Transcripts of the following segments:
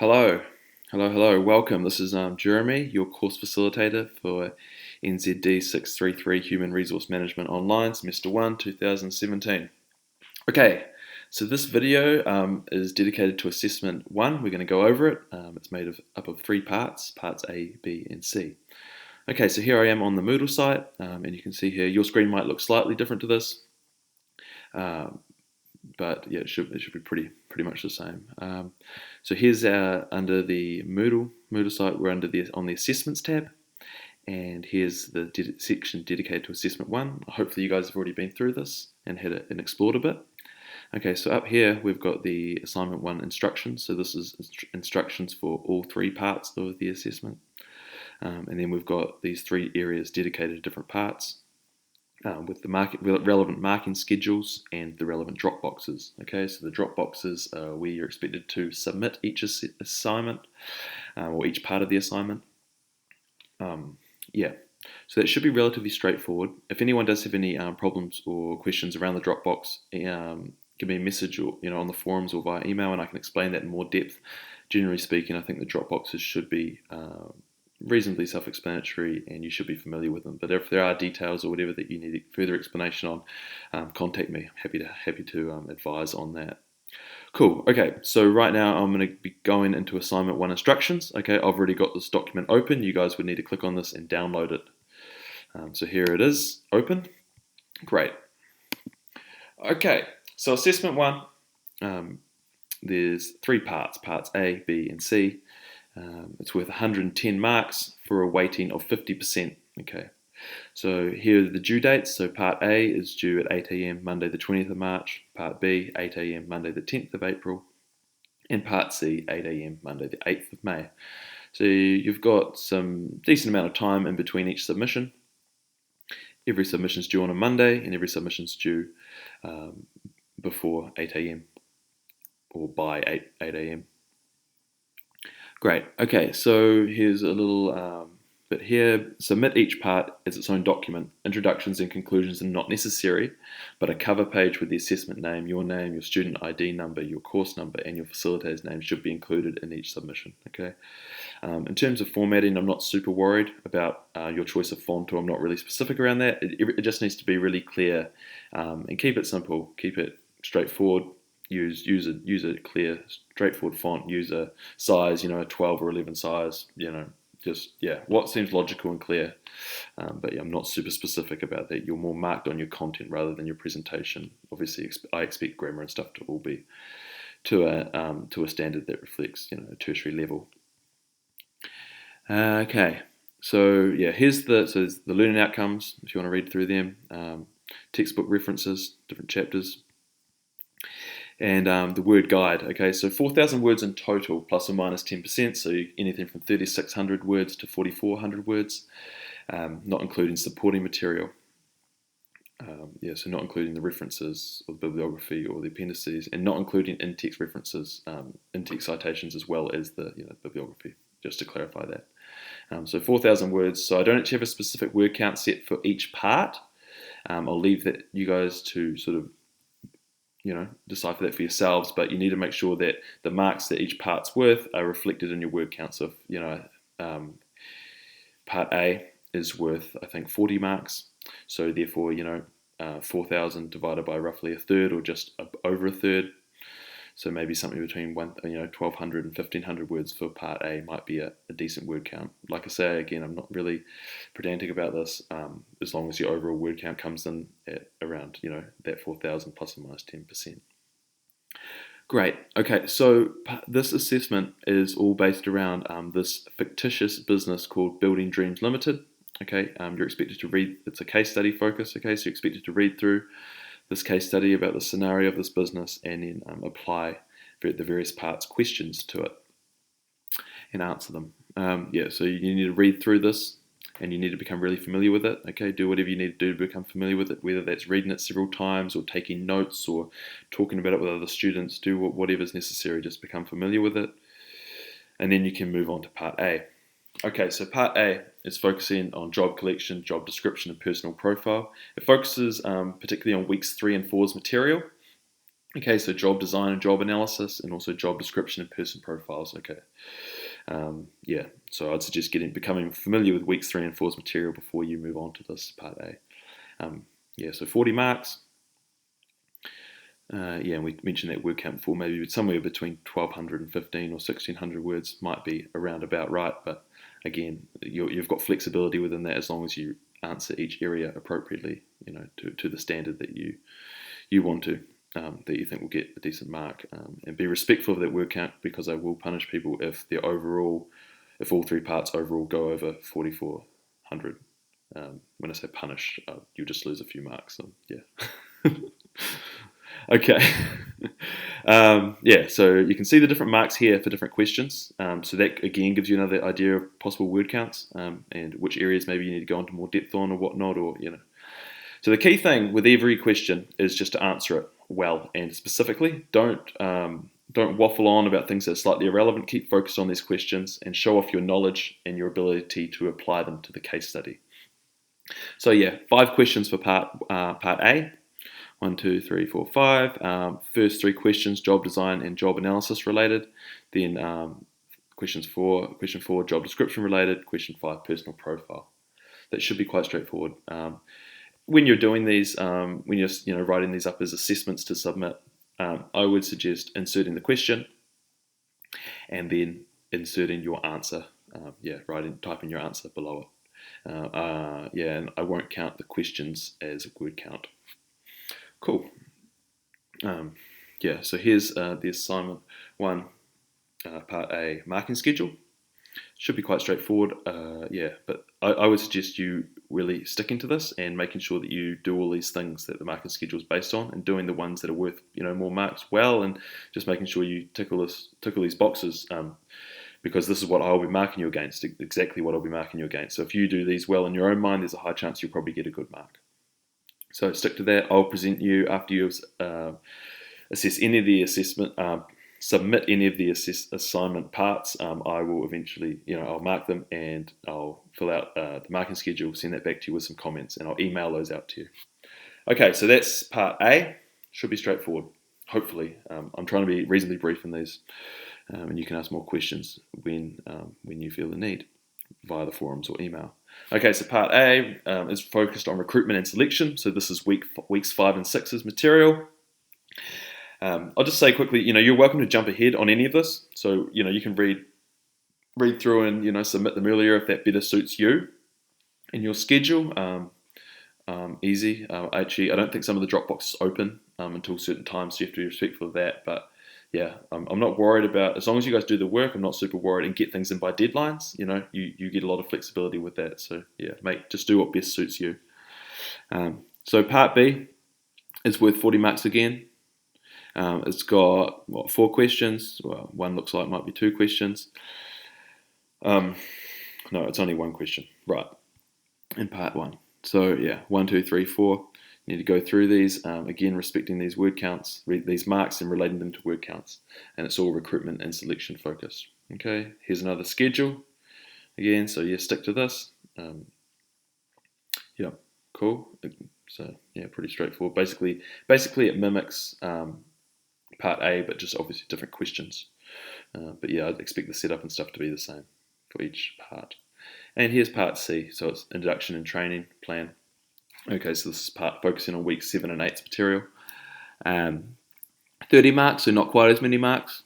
Hello, hello. Welcome. This is Jeremy, your course facilitator for NZD633 Human Resource Management Online, Semester 1, 2017. Okay, so this video is dedicated to Assessment 1. We're going to go over it. It's made up of three parts A, B, and C. Okay, so here I am on the Moodle site, and you can see here your screen might look slightly different to this. But yeah, it should be pretty much the same. So here's under the Moodle site. We're on the Assessments tab, and here's the section dedicated to Assessment 1. Hopefully you guys have already been through this and had it and explored a bit. Okay, so up here we've got the Assignment 1 instructions. So this is instructions for all three parts of the assessment. And then we've got these three areas dedicated to different parts. With the relevant marking schedules and the relevant drop boxes. Okay, so the drop boxes are where you're expected to submit each assignment or each part of the assignment. Yeah, so that should be relatively straightforward. If anyone does have any problems or questions around the drop box, give me a message or on the forums or via email, and I can explain that in more depth. Generally speaking, I think the drop boxes should be reasonably self-explanatory and you should be familiar with them, but if there are details or whatever that you need further explanation on, contact me. Happy to advise on that. Cool. Okay, so right now I'm going to be going into Assignment 1 instructions. Okay, I've already got this document open. You guys would need to click on this and download it. So here it is, open. Great. Okay, so Assessment 1, there's three parts A, B, and C. It's worth 110 marks for a weighting of 50%. Okay, so here are the due dates. So Part A is due at 8 AM Monday the 20th of March, Part B 8 AM Monday the 10th of April, and Part C 8 AM Monday the 8th of May. So you've got some decent amount of time in between each submission. Every submission is due on a Monday, and every submission is due before 8 AM or by 8 AM. Great. Okay, so here's a little bit here. Submit each part as its own document. Introductions and conclusions are not necessary, but a cover page with the assessment name, your student ID number, your course number, and your facilitator's name should be included in each submission. Okay. In terms of formatting, I'm not super worried about your choice of font, or I'm not really specific around that. It just needs to be really clear, and keep it simple. Keep it straightforward. Use a clear, straightforward font. Use a size, a 12 or 11 size. What seems logical and clear. But yeah, I'm not super specific about that. You're more marked on your content rather than your presentation. Obviously, I expect grammar and stuff to all be to a standard that reflects a tertiary level. Okay, so yeah, here's the learning outcomes. If you want to read through them, textbook references, different chapters. And the word guide. Okay, so 4,000 words in total, plus or minus 10%, so anything from 3,600 words to 4,400 words, not including supporting material. So not including the references or the bibliography or the appendices, and not including in-text references, in-text citations, as well as the bibliography, just to clarify that. So 4,000 words, so I don't actually have a specific word count set for each part. I'll leave that you guys to sort of decipher that for yourselves, but you need to make sure that the marks that each part's worth are reflected in your word count. So Part A is worth, I think, 40 marks. So therefore, 4,000 divided by roughly a third, or just over a third. So maybe something between 1,200 and 1,500 words for Part A might be a decent word count. Like I say, again, I'm not really pedantic about this, as long as your overall word count comes in at around, that 4,000 plus or minus 10%. Great. Okay, so this assessment is all based around this fictitious business called Building Dreams Limited. Okay, you're expected to read, it's a case study focus, okay, so you're expected to read through this case study about the scenario of this business and then apply the various parts questions to it and answer them. So you need to read through this and you need to become really familiar with it. Okay, do whatever you need to do to become familiar with it, whether that's reading it several times or taking notes or talking about it with other students. Do whatever's necessary, just become familiar with it. And then you can move on to Part A. Okay, so Part A is focusing on job collection, job description, and personal profile. It focuses particularly on weeks 3 and 4's material. Okay, so job design and job analysis, and also job description and person profiles. Okay, yeah. So I'd suggest becoming familiar with weeks 3 and 4's material before you move on to this part A. Yeah, so 40 marks. Yeah, and we mentioned that word count before. Maybe somewhere between 1,200 and 15 or 1,600 words might be around about right. But again, you've got flexibility within that as long as you answer each area appropriately, to the standard that you want to, that you think will get a decent mark. And be respectful of that word count, because I will punish people if all 3 parts overall go over 4,400. When I say punish, you'll just lose a few marks. So, yeah. Okay. Yeah, so you can see the different marks here for different questions. So that again gives you another idea of possible word counts, and which areas maybe you need to go into more depth on or whatnot, So the key thing with every question is just to answer it well and specifically. Don't waffle on about things that are slightly irrelevant. Keep focused on these questions and show off your knowledge and your ability to apply them to the case study. So yeah, 5 questions for part A. 1, 2, 3, 4, 5. First 3 questions, job design and job analysis related. Then question 4, job description related. Question 5, personal profile. That should be quite straightforward. When you're doing these, when you're writing these up as assessments to submit, I would suggest inserting the question and then inserting your answer. Typing your answer below it. Yeah, and I won't count the questions as a word count. Cool. Yeah, so here's the assignment 1, part A, marking schedule. Should be quite straightforward, but I would suggest you really sticking to this and making sure that you do all these things that the marking schedule is based on, and doing the ones that are worth more marks well, and just making sure you tickle these boxes, because this is what I'll be marking you against, exactly what I'll be marking you against. So if you do these well in your own mind, there's a high chance you'll probably get a good mark. So stick to that. I'll present you after you assess any of the assessment, submit any of the assignment parts. I will eventually, I'll mark them and I'll fill out the marking schedule, send that back to you with some comments, and I'll email those out to you. Okay, so that's part A. Should be straightforward, hopefully. I'm trying to be reasonably brief in these, and you can ask more questions when you feel the need via the forums or email. Okay, so part A is focused on recruitment and selection. So this is weeks 5 and 6's material. I'll just say quickly, you're welcome to jump ahead on any of this. So, you can read through and, submit them earlier if that better suits you and your schedule. Easy. Actually, I don't think some of the drop boxes open until certain times, so you have to be respectful of that. But yeah, I'm not worried about, as long as you guys do the work, I'm not super worried, and get things in by deadlines. You get a lot of flexibility with that. So yeah, just do what best suits you. So part B is worth 40 marks again. It's got 4 questions. Well, one looks like it might be 2 questions. No, it's only 1 question, right? In part 1. So yeah, 1, 2, 3, 4. You need to go through these, again, respecting these word counts, these marks, and relating them to word counts. And it's all recruitment and selection focused. Okay, here's another schedule. Again, so yeah, stick to this. Yeah, cool. So yeah, pretty straightforward. Basically it mimics part A, but just obviously different questions. But yeah, I'd expect the setup and stuff to be the same for each part. And here's part C, so it's introduction and training plan. Okay, so this is part focusing on week 7 and 8's material. 30 marks, so not quite as many marks.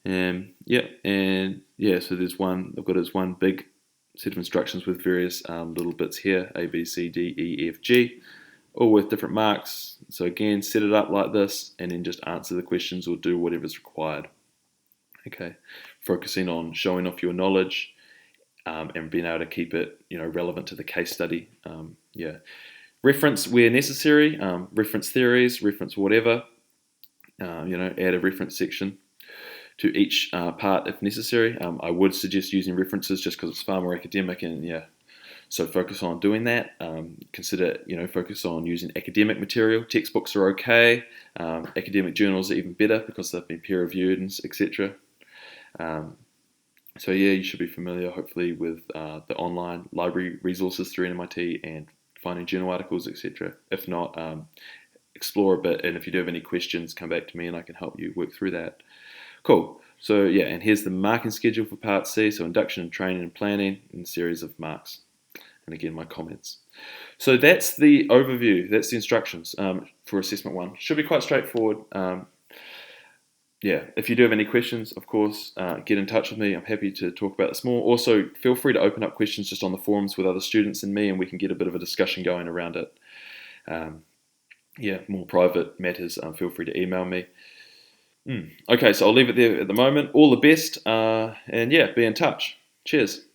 So there's one, I've got as one big set of instructions with various little bits here, A, B, C, D, E, F, G, all with different marks. So again, set it up like this, and then just answer the questions or do whatever's required. Okay, focusing on showing off your knowledge, and being able to keep it, relevant to the case study. Reference where necessary, reference theories, reference whatever. Add a reference section to each part if necessary. I would suggest using references just because it's far more academic, and so focus on doing that. Focus on using academic material. Textbooks are okay. Academic journals are even better because they've been peer reviewed, and etc. So yeah, you should be familiar, hopefully, with the online library resources through MIT and finding journal articles, etc. If not, explore a bit. And if you do have any questions, come back to me and I can help you work through that. Cool. So yeah, and here's the marking schedule for Part C. So induction and training and planning and series of marks. And again, my comments. So that's the overview. That's the instructions for assessment 1. Should be quite straightforward. Yeah, if you do have any questions, of course, get in touch with me. I'm happy to talk about this more. Also, feel free to open up questions just on the forums with other students and me, and we can get a bit of a discussion going around it. Yeah, more private matters, feel free to email me. Okay, so I'll leave it there at the moment. All the best, and yeah, be in touch. Cheers.